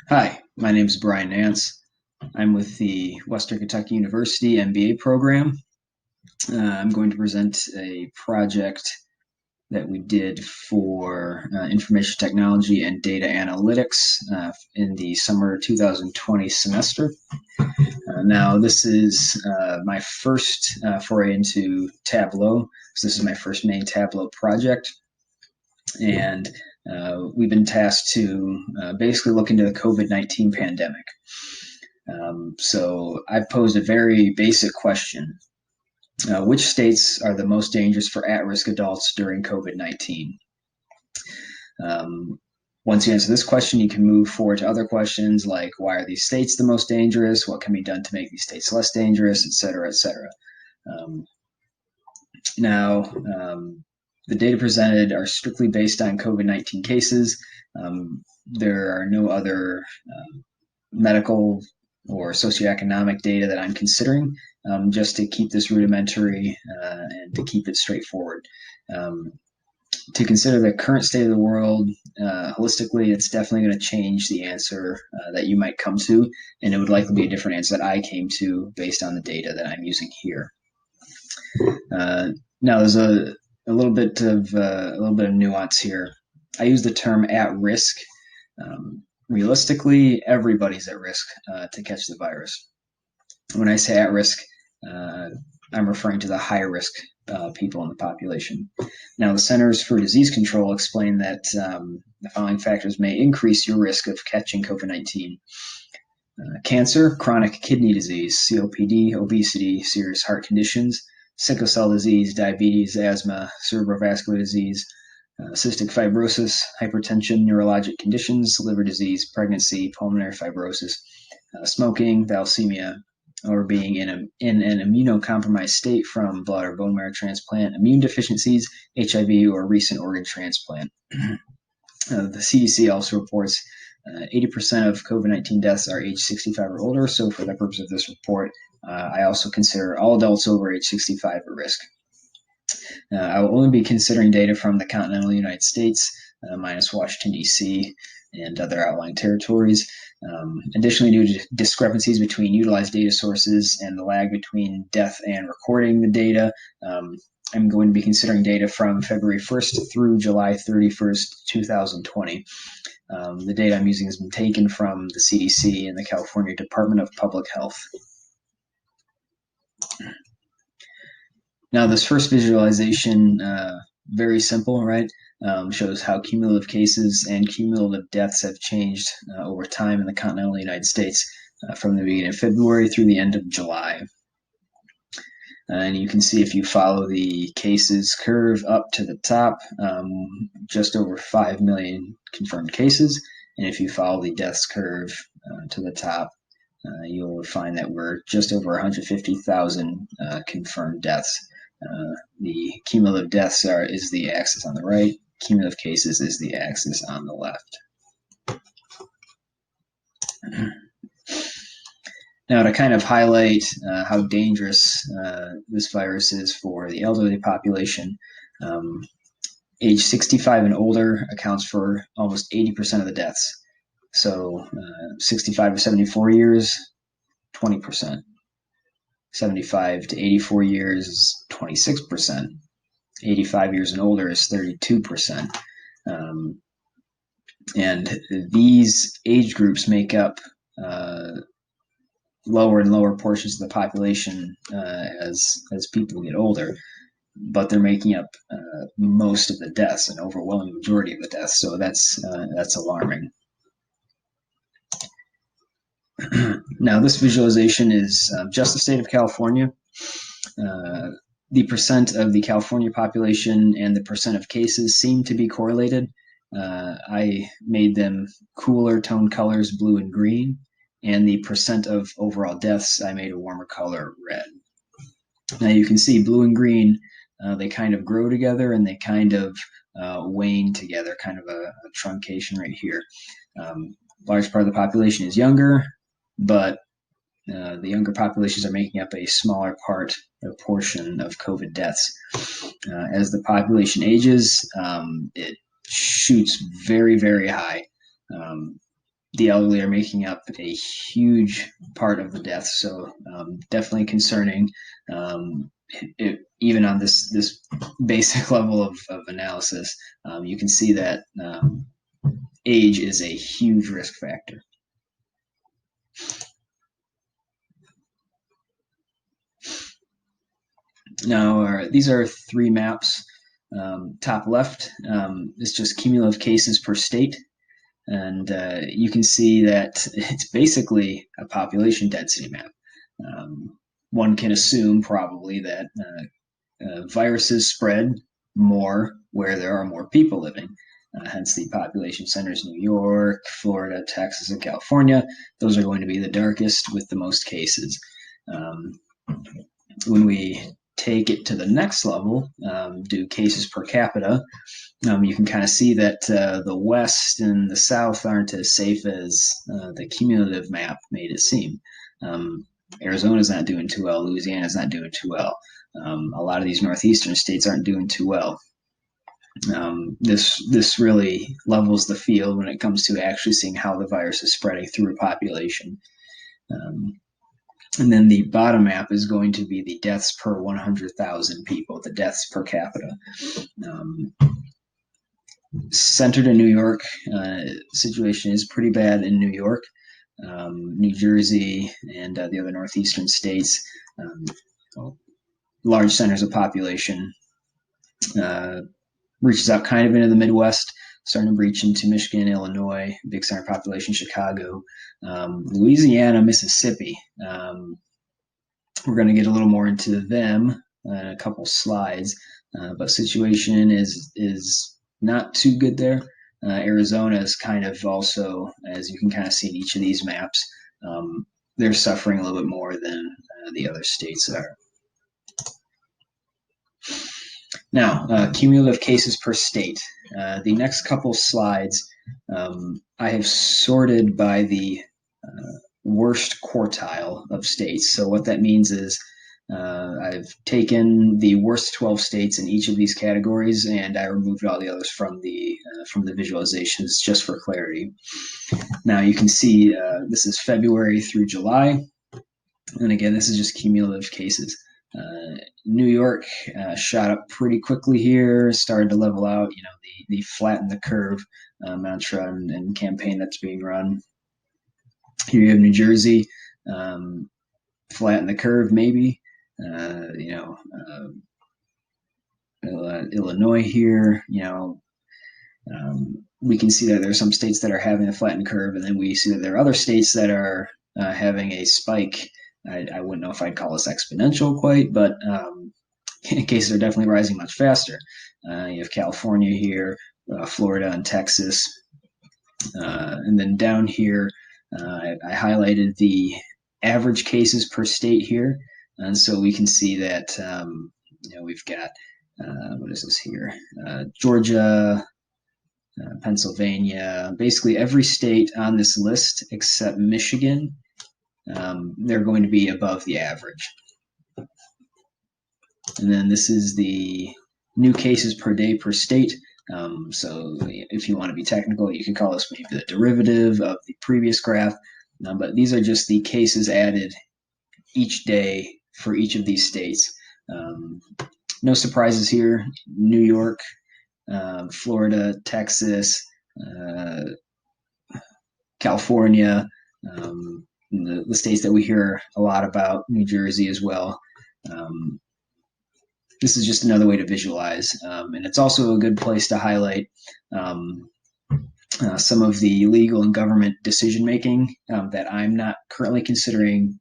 Hi, my name is Brian Nance. I'm with the Western Kentucky University MBA program. I'm going to present a project that we did for information technology and data analytics in the summer 2020 semester. Now, this is my first foray into Tableau. So this is my first main Tableau project. And we've been tasked to basically look into the COVID-19 pandemic. So I've posed a very basic question. Which states are the most dangerous for at-risk adults during COVID-19? Um, Once you answer this question, you can move forward to other questions like why are these states the most dangerous? What can be done to make these states less dangerous, et cetera, et cetera. Um, now, the data presented are strictly based on COVID-19 cases. There are no other medical or socioeconomic data that I'm considering, just to keep this rudimentary and to keep it straightforward. To consider the current state of the world holistically, it's definitely going to change the answer that you might come to, and it would likely be a different answer that I came to based on the data that I'm using here. Now, there's a little bit of nuance here. I use the term at risk. Realistically, everybody's at risk to catch the virus. When I say at risk, I'm referring to the high risk people in the population. Now, the Centers for Disease Control explain that the following factors may increase your risk of catching COVID-19. Cancer, chronic kidney disease, COPD, obesity, serious heart conditions, sickle cell disease, diabetes, asthma, cerebrovascular disease, cystic fibrosis, hypertension, neurologic conditions, liver disease, pregnancy, pulmonary fibrosis, smoking, thalassemia, or being in an immunocompromised state from blood or bone marrow transplant, immune deficiencies, HIV, or recent organ transplant. The CDC also reports 80% of COVID-19 deaths are age 65 or older. So for the purpose of this report, I also consider all adults over age 65 at risk. I will only be considering data from the continental United States, minus Washington, D.C., and other outlying territories. Additionally, due to discrepancies between utilized data sources and the lag between death and recording the data, I'm going to be considering data from February 1st through July 31st, 2020. The data I'm using has been taken from the CDC and the California Department of Public Health. Now, this first visualization, very simple, right? Shows how cumulative cases and cumulative deaths have changed over time in the continental United States from the beginning of February through the end of July. And you can see if you follow the cases curve up to the top, just over 5 million confirmed cases. And if you follow the deaths curve to the top, you'll find that we're just over 150,000 confirmed deaths. The cumulative deaths is the axis on the right, cumulative cases is the axis on the left. Now, to kind of highlight how dangerous this virus is for the elderly population, age 65 and older accounts for almost 80% of the deaths. So 65 to 74 years, 20%. 75 to 84 years is 26%. 85 years and older is 32%. And these age groups make up lower and lower portions of the population as people get older, but they're making up most of the deaths, an overwhelming majority of the deaths. So that's alarming. Now, this visualization is just the state of California. The percent of the California population and the percent of cases seem to be correlated. I made them cooler tone colors, blue and green, and the percent of overall deaths, I made a warmer color, red. Now you can see blue and green, they kind of grow together and they kind of wane together, kind of a truncation right here. Large part of the population is younger, but the younger populations are making up a smaller part or portion of COVID deaths. As the population ages, it shoots very, very high. the elderly are making up a huge part of the deaths, so definitely concerning. Even on this basic level of analysis, you can see that age is a huge risk factor. Now, these are three maps. Top left is just cumulative cases per state. And you can see that it's basically a population density map. One can assume probably that viruses spread more where there are more people living. Hence the population centers: New York, Florida, Texas, and California. Those are going to be the darkest with the most cases. When we take it to the next level, do cases per capita, you can kind of see that the West and the South aren't as safe as the cumulative map made it seem. Arizona's not doing too well. Louisiana's not doing too well. A lot of these northeastern states aren't doing too well. This really levels the field when it comes to actually seeing how the virus is spreading through a population. And then the bottom map is going to be the deaths per 100,000 people, the deaths per capita. Centered in New York, situation is pretty bad in New York. New Jersey and the other northeastern states, large centers of population, reaches out kind of into the Midwest, starting to reach into Michigan, Illinois, big center population, Chicago, Louisiana, Mississippi. We're going to get a little more into them in a couple slides, but situation is not too good there. Arizona is kind of also, as you can kind of see in each of these maps, they're suffering a little bit more than the other states are. Now, cumulative cases per state. The next couple slides, I have sorted by the worst quartile of states. So what that means is I've taken the worst 12 states in each of these categories, and I removed all the others from the visualizations just for clarity. Now you can see this is February through July, and again, this is just cumulative cases. New York shot up pretty quickly here, started to level out. You know, the flatten the curve mantra and campaign that's being run. Here you have New Jersey, flatten the curve maybe. Illinois here, we can see that there are some states that are having a flattened curve, and then we see that there are other states that are having a spike. I wouldn't know if I'd call this exponential quite, but cases are definitely rising much faster. You have California here, Florida, and Texas. And then down here, I highlighted the average cases per state here. And so we can see that, we've got, what is this here? Georgia, Pennsylvania, basically every state on this list except Michigan, they're going to be above the average. And then this is the new cases per day per state. So if you want to be technical, you could call this maybe the derivative of the previous graph. But these are just the cases added each day for each of these states. No surprises here. New York, Florida, Texas, California, the states that we hear a lot about, New Jersey as well. This is just another way to visualize, and it's also a good place to highlight some of the legal and government decision-making that I'm not currently considering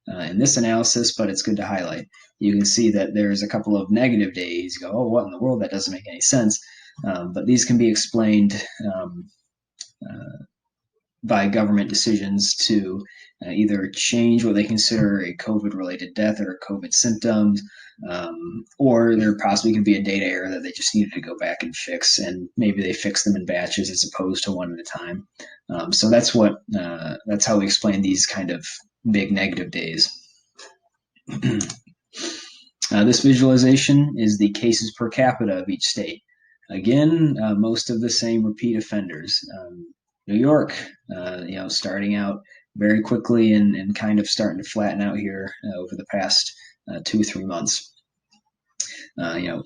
in this analysis, but it's good to highlight. You can see that there's a couple of negative days. You go, oh, what in the world? That doesn't make any sense. But these can be explained by government decisions to either change what they consider a COVID-related death or COVID symptoms, or there possibly could be a data error that they just needed to go back and fix, and maybe they fix them in batches as opposed to one at a time. So that's how we explain these kind of big negative days. This visualization is the cases per capita of each state. Again, most of the same repeat offenders. New York, starting out very quickly and kind of starting to flatten out here over the past 2-3 months.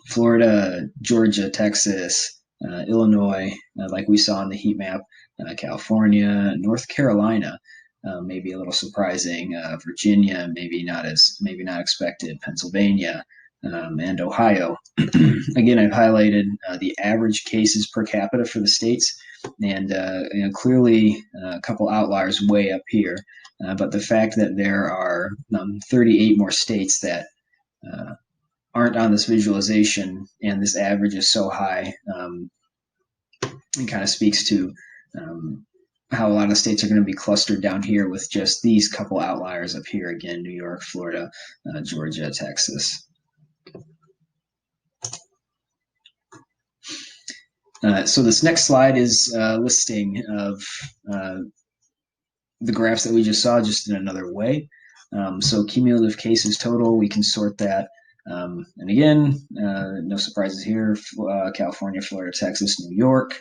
Florida, Georgia, Texas, Illinois, like we saw in the heat map, California, North Carolina, maybe a little surprising. Virginia, maybe not expected. Pennsylvania, and Ohio. Again, I've highlighted the average cases per capita for the states, and clearly a couple outliers way up here. But the fact that there are 38 more states that aren't on this visualization and this average is so high, it kind of speaks to how a lot of states are going to be clustered down here with just these couple outliers up here. Again, New York, Florida, Georgia, Texas. So this next slide is a listing of the graphs that we just saw, just in another way. So cumulative cases total, we can sort that. And again, no surprises here, California, Florida, Texas, New York.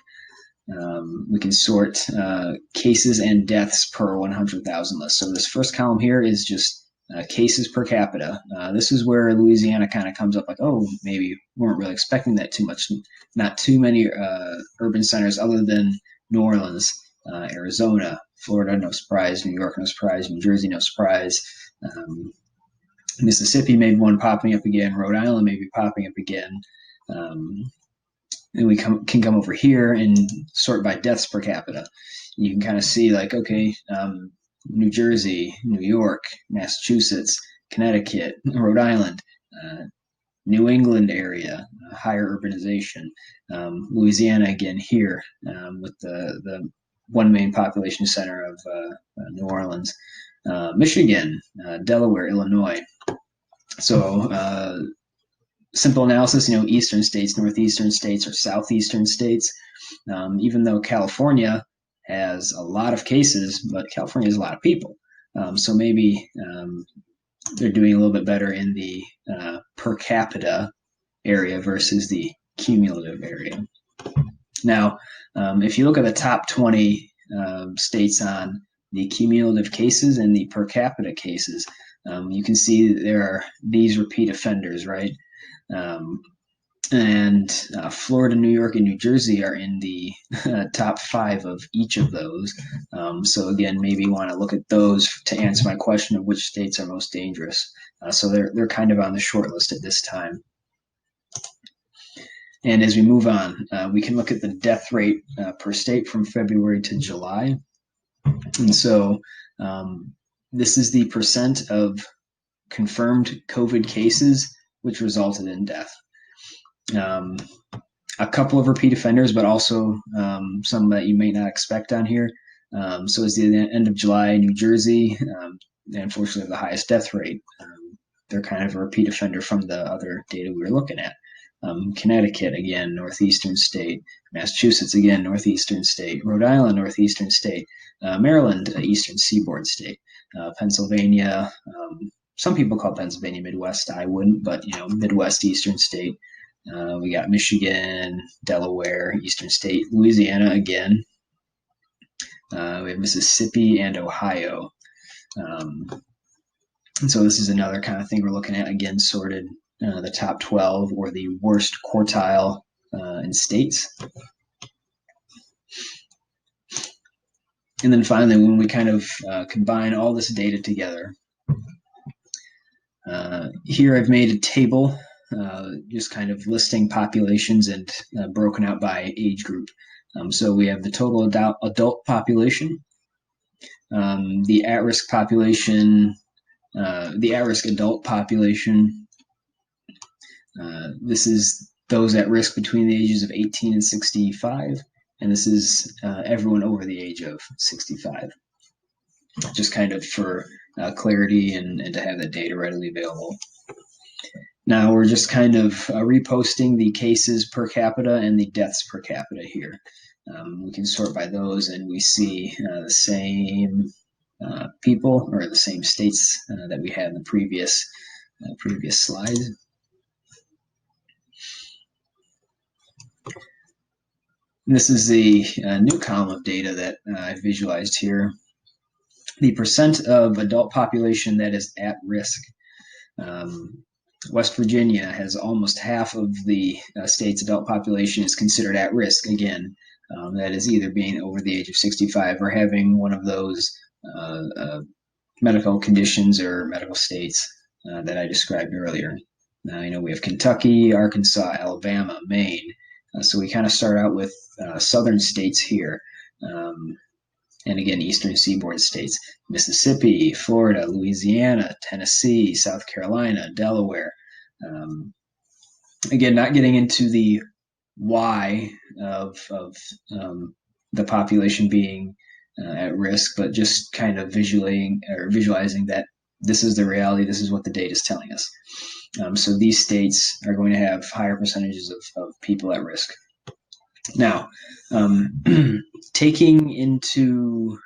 We can sort cases and deaths per 100,000 list. So this first column here is just cases per capita. This is where Louisiana kind of comes up like, oh, maybe we weren't really expecting that too much. Not too many urban centers other than New Orleans, Arizona, Florida, no surprise, New York, no surprise, New Jersey, no surprise. Mississippi, maybe one popping up again. Rhode Island, maybe popping up again. And we can come over here and sort by deaths per capita. You can kind of see like, okay, New Jersey, New York, Massachusetts, Connecticut, Rhode Island, New England area, higher urbanization. Louisiana again here with the one main population center of New Orleans. Michigan, Delaware, Illinois. So simple analysis, eastern states, northeastern states, or southeastern states. Even though California has a lot of cases, but California has a lot of people. So maybe they're doing a little bit better in the per capita area versus the cumulative area. Now, if you look at the top 20 states on the cumulative cases and the per capita cases, you can see that there are these repeat offenders, right? And Florida, New York, and New Jersey are in the top 5 of each of those. So again, maybe you want to look at those to answer my question of which states are most dangerous. So they're kind of on the short list at this time. And as we move on, we can look at the death rate per state from February to July. And so this is the percent of confirmed COVID cases which resulted in death. A couple of repeat offenders, but also some that you may not expect on here. So as the end of July, New Jersey, they unfortunately have the highest death rate. They're kind of a repeat offender from the other data we were looking at. Connecticut, again, northeastern state. Massachusetts, again, northeastern state. Rhode Island, northeastern state. Maryland, eastern seaboard state. Pennsylvania, some people call Pennsylvania Midwest. I wouldn't, but Midwest, eastern state. We got Michigan, Delaware, eastern state. Louisiana, again. We have Mississippi and Ohio. And so this is another kind of thing we're looking at, again, sorted the top 12 or the worst quartile in states. And then finally, when we kind of combine all this data together, here I've made a table just kind of listing populations and broken out by age group. So we have the total adult population, the at-risk population, the at-risk adult population. This is those at risk between the ages of 18 and 65, and this is everyone over the age of 65. Just kind of for clarity and to have the data readily available. Now we're just kind of reposting the cases per capita and the deaths per capita here. We can sort by those, and we see the same people or the same states that we had in the previous slide. This is the new column of data that I've visualized here. The percent of adult population that is at risk. West Virginia has almost half of the state's adult population is considered at risk. Again, that is either being over the age of 65 or having one of those medical conditions or medical states that I described earlier. We have Kentucky, Arkansas, Alabama, Maine. So we kind of start out with southern states here. And again, eastern seaboard states: Mississippi, Florida, Louisiana, Tennessee, South Carolina, Delaware. Again, not getting into the why of the population being at risk, but just kind of visualizing that this is the reality, this is what the data is telling us. So these states are going to have higher percentages of people at risk. Now, taking into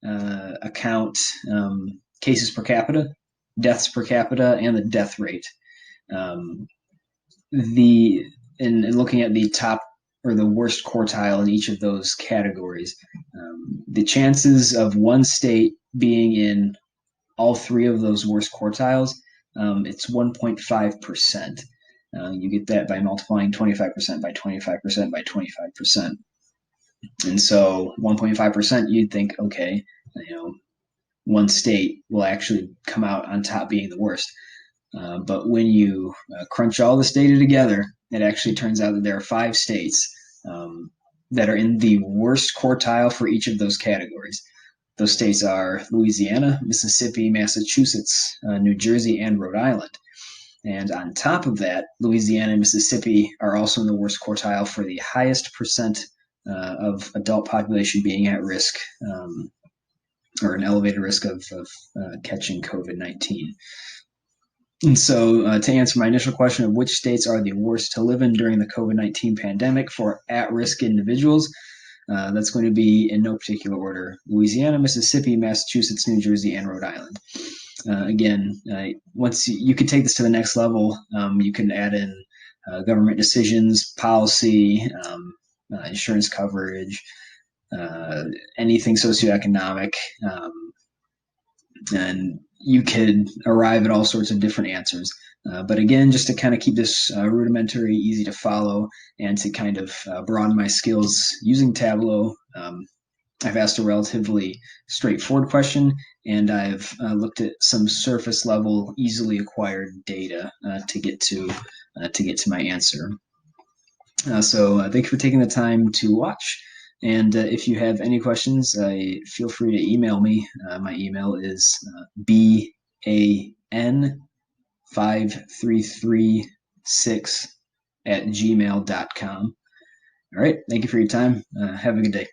account cases per capita, deaths per capita, and the death rate, in looking at the top or the worst quartile in each of those categories, the chances of one state being in all three of those worst quartiles, it's 1.5%. You get that by multiplying 25% by 25% by 25%. And so 1.5%, you'd think, okay, one state will actually come out on top being the worst. But when you crunch all this data together, it actually turns out that there are 5 states that are in the worst quartile for each of those categories. Those states are Louisiana, Mississippi, Massachusetts, New Jersey, and Rhode Island. And on top of that, Louisiana and Mississippi are also in the worst quartile for the highest percent of adult population being at risk or an elevated risk of catching COVID-19. And so to answer my initial question of which states are the worst to live in during the COVID-19 pandemic for at-risk individuals, that's going to be in no particular order: Louisiana, Mississippi, Massachusetts, New Jersey, and Rhode Island. Again, once you can take this to the next level, you can add in government decisions, policy, insurance coverage, anything socioeconomic, and you could arrive at all sorts of different answers. But again, just to kind of keep this rudimentary, easy to follow, and to kind of broaden my skills using Tableau, I've asked a relatively straightforward question, and I've looked at some surface level, easily acquired data to get to my answer. So thank you for taking the time to watch. And if you have any questions, feel free to email me. My email is ban5336@gmail.com. All right. Thank you for your time. Have a good day.